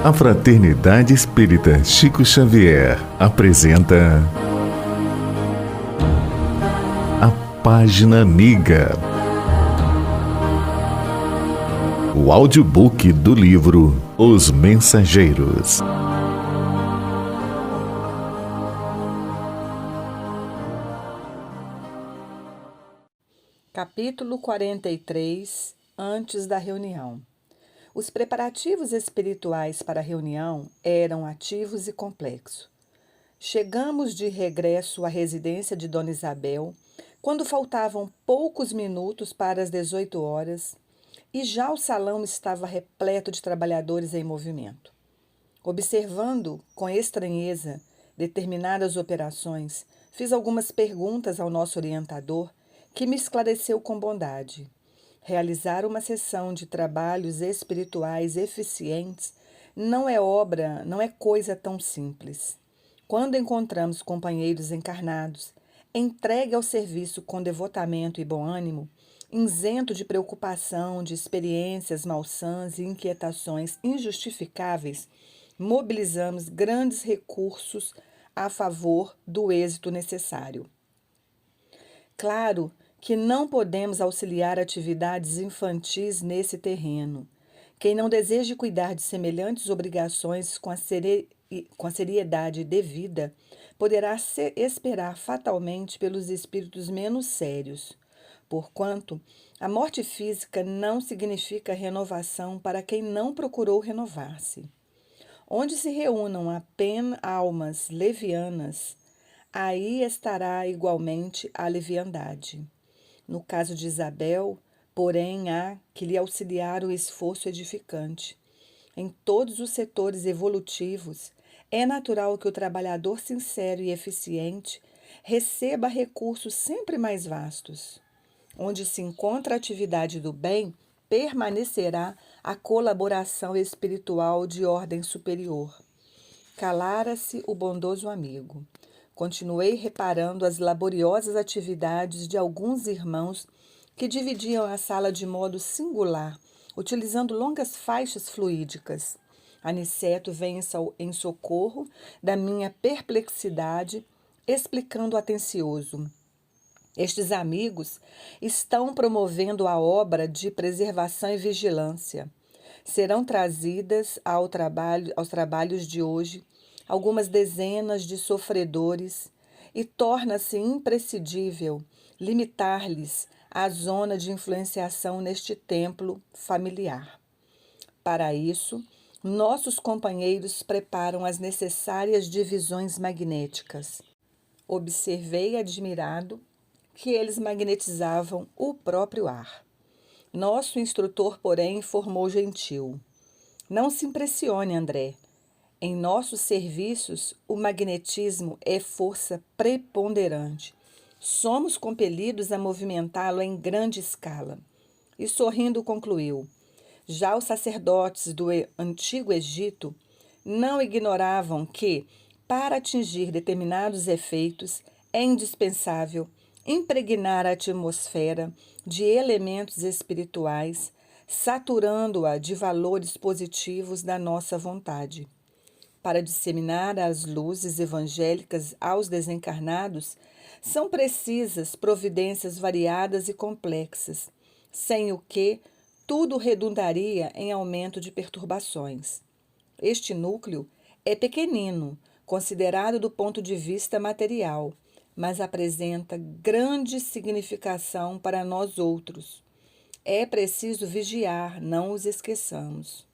A Fraternidade Espírita Chico Xavier apresenta a Página Amiga, o audiobook do livro Os Mensageiros. Capítulo 43. Antes da reunião. Os preparativos espirituais para a reunião eram ativos e complexos. Chegamos de regresso à residência de Dona Isabel, quando faltavam poucos minutos para as 18 horas, e já o salão estava repleto de trabalhadores em movimento. Observando com estranheza determinadas operações, fiz algumas perguntas ao nosso orientador, que me esclareceu com bondade. Realizar uma sessão de trabalhos espirituais eficientes não é coisa tão simples. Quando encontramos companheiros encarnados, entregue ao serviço com devotamento e bom ânimo, isento de preocupação, de experiências malsãs e inquietações injustificáveis, mobilizamos grandes recursos a favor do êxito necessário. Claro que não podemos auxiliar atividades infantis nesse terreno. Quem não deseje cuidar de semelhantes obrigações com a seriedade devida, poderá esperar fatalmente pelos espíritos menos sérios. Porquanto, a morte física não significa renovação para quem não procurou renovar-se. Onde se reúnam apenas almas levianas, aí estará igualmente a leviandade. No caso de Isabel, porém, há que lhe auxiliar o esforço edificante. Em todos os setores evolutivos, é natural que o trabalhador sincero e eficiente receba recursos sempre mais vastos. Onde se encontra a atividade do bem, permanecerá a colaboração espiritual de ordem superior. Calara-se o bondoso amigo. Continuei reparando as laboriosas atividades de alguns irmãos que dividiam a sala de modo singular, utilizando longas faixas fluídicas. Aniceto vem em socorro da minha perplexidade, explicando atencioso. Estes amigos estão promovendo a obra de preservação e vigilância. Serão trazidas aos trabalhos de hoje algumas dezenas de sofredores e torna-se imprescindível limitar-lhes a zona de influenciação neste templo familiar. Para isso, nossos companheiros preparam as necessárias divisões magnéticas. Observei admirado que eles magnetizavam o próprio ar. Nosso instrutor, porém, informou gentil. Não se impressione, André. Em nossos serviços, o magnetismo é força preponderante. Somos compelidos a movimentá-lo em grande escala. E sorrindo concluiu: já os sacerdotes do antigo Egito não ignoravam que, para atingir determinados efeitos, é indispensável impregnar a atmosfera de elementos espirituais, saturando-a de valores positivos da nossa vontade. Para disseminar as luzes evangélicas aos desencarnados, são precisas providências variadas e complexas, sem o que tudo redundaria em aumento de perturbações. Este núcleo é pequenino, considerado do ponto de vista material, mas apresenta grande significação para nós outros. É preciso vigiar, não os esqueçamos.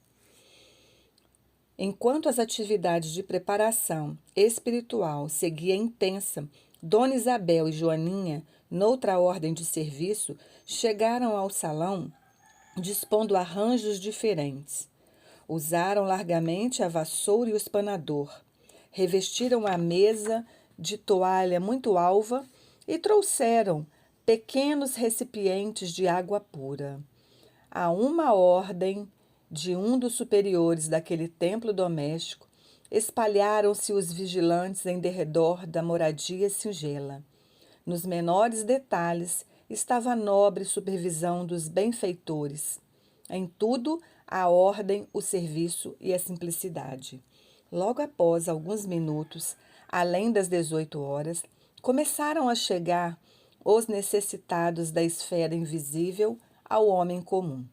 Enquanto as atividades de preparação espiritual seguiam intensa, Dona Isabel e Joaninha, noutra ordem de serviço, chegaram ao salão dispondo arranjos diferentes. Usaram largamente a vassoura e o espanador. Revestiram a mesa de toalha muito alva e trouxeram pequenos recipientes de água pura. A uma ordem de um dos superiores daquele templo doméstico, espalharam-se os vigilantes em derredor da moradia singela. Nos menores detalhes estava a nobre supervisão dos benfeitores. Em tudo, a ordem, o serviço e a simplicidade. Logo após alguns minutos, além das 18 horas, começaram a chegar os necessitados da esfera invisível ao homem comum.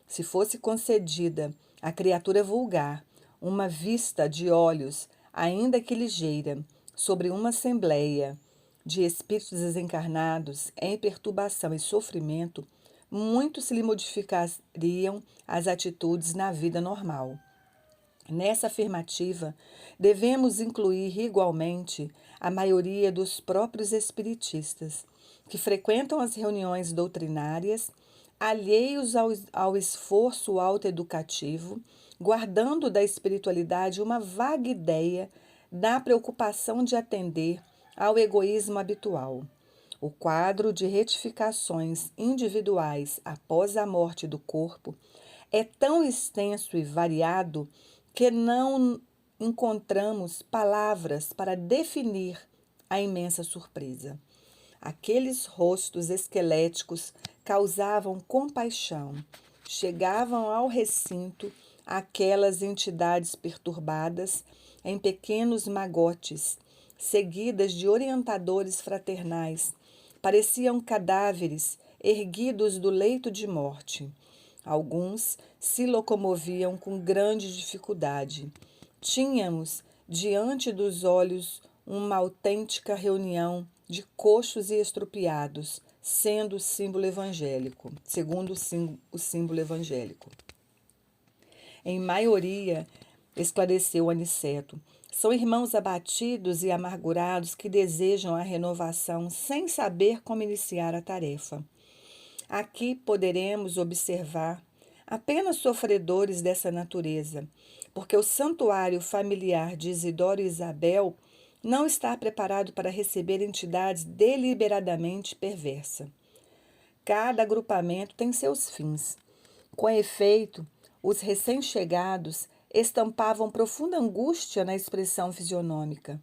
Se fosse concedida à criatura vulgar uma vista de olhos, ainda que ligeira, sobre uma assembleia de espíritos desencarnados em perturbação e sofrimento, muito se lhe modificariam as atitudes na vida normal. Nessa afirmativa, devemos incluir igualmente a maioria dos próprios espiritistas, que frequentam as reuniões doutrinárias, alheios ao esforço autoeducativo, guardando da espiritualidade uma vaga ideia da preocupação de atender ao egoísmo habitual. O quadro de retificações individuais após a morte do corpo é tão extenso e variado que não encontramos palavras para definir a imensa surpresa. Aqueles rostos esqueléticos causavam compaixão. Chegavam ao recinto aquelas entidades perturbadas em pequenos magotes, seguidas de orientadores fraternais. Pareciam cadáveres erguidos do leito de morte. Alguns se locomoviam com grande dificuldade. Tínhamos diante dos olhos uma autêntica reunião de coxos e estrupiados, sendo o símbolo evangélico, segundo o símbolo evangélico. Em maioria, esclareceu Aniceto, são irmãos abatidos e amargurados que desejam a renovação sem saber como iniciar a tarefa. Aqui poderemos observar apenas sofredores dessa natureza, porque o santuário familiar de Isidoro e Isabel não está preparado para receber entidades deliberadamente perversas. Cada agrupamento tem seus fins. Com efeito, os recém-chegados estampavam profunda angústia na expressão fisionômica.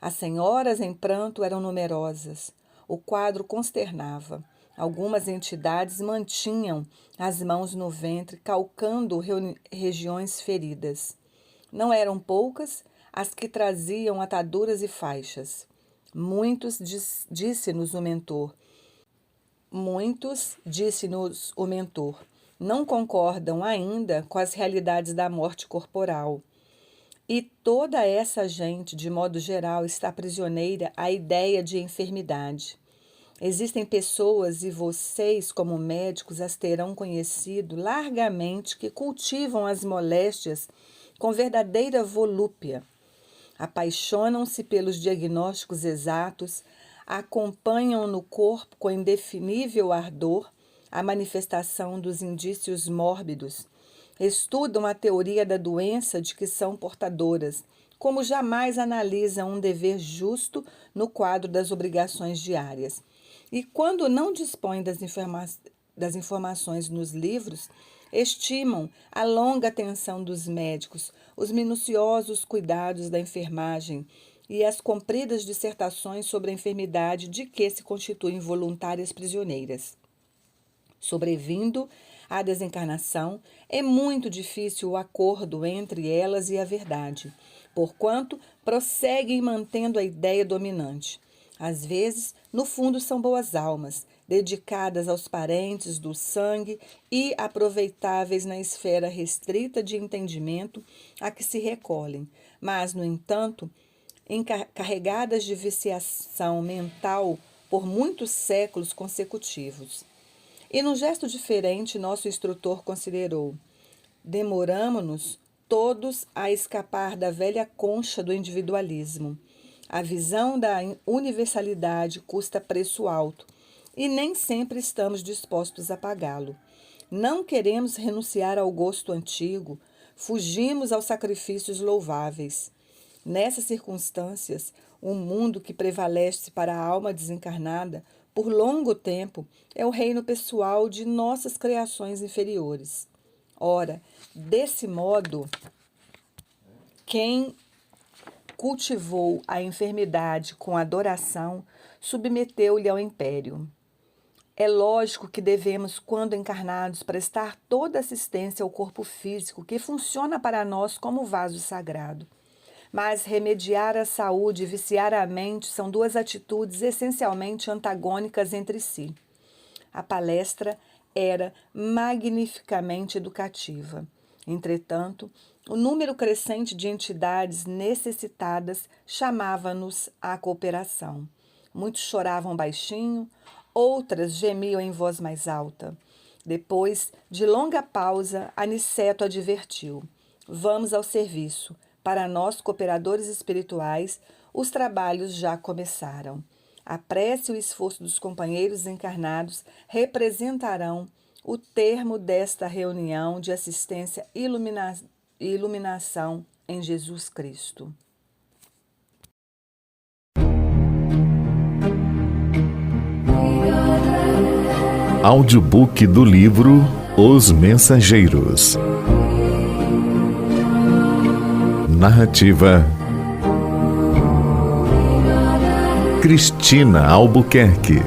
As senhoras em pranto eram numerosas. O quadro consternava. Algumas entidades mantinham as mãos no ventre, calcando regiões feridas. Não eram poucas as que traziam ataduras e faixas. Muitos, disse-nos o mentor, não concordam ainda com as realidades da morte corporal. E toda essa gente, de modo geral, está prisioneira à ideia de enfermidade. Existem pessoas, e vocês, como médicos, as terão conhecido largamente, que cultivam as moléstias com verdadeira volúpia. Apaixonam-se pelos diagnósticos exatos, acompanham no corpo com indefinível ardor a manifestação dos indícios mórbidos, estudam a teoria da doença de que são portadoras, como jamais analisam um dever justo no quadro das obrigações diárias. E quando não dispõem das informações nos livros, estimam a longa atenção dos médicos, os minuciosos cuidados da enfermagem e as compridas dissertações sobre a enfermidade de que se constituem voluntárias prisioneiras. Sobrevindo à desencarnação, é muito difícil o acordo entre elas e a verdade, porquanto prosseguem mantendo a ideia dominante. Às vezes, no fundo, são boas almas, dedicadas aos parentes do sangue e aproveitáveis na esfera restrita de entendimento a que se recolhem, mas, no entanto, carregadas de viciação mental por muitos séculos consecutivos. E num gesto diferente, nosso instrutor considerou: demoramo-nos todos a escapar da velha concha do individualismo. A visão da universalidade custa preço alto e nem sempre estamos dispostos a pagá-lo. Não queremos renunciar ao gosto antigo, fugimos aos sacrifícios louváveis. Nessas circunstâncias, o mundo que prevalece para a alma desencarnada por longo tempo é o reino pessoal de nossas criações inferiores. Ora, desse modo, quem cultivou a enfermidade com adoração submeteu-lhe ao império. É lógico que devemos, quando encarnados, prestar toda assistência ao corpo físico, que funciona para nós como vaso sagrado. Mas remediar a saúde e viciar a mente são duas atitudes essencialmente antagônicas entre si. A palestra era magnificamente educativa. Entretanto, o número crescente de entidades necessitadas chamava-nos à cooperação. Muitos choravam baixinho, outras gemiam em voz mais alta. Depois de longa pausa, Aniceto advertiu: vamos ao serviço. Para nós, cooperadores espirituais, os trabalhos já começaram. A prece e o esforço dos companheiros encarnados representarão o termo desta reunião de assistência e iluminação em Jesus Cristo. Audiobook do livro Os Mensageiros. Narrativa Cristina Albuquerque.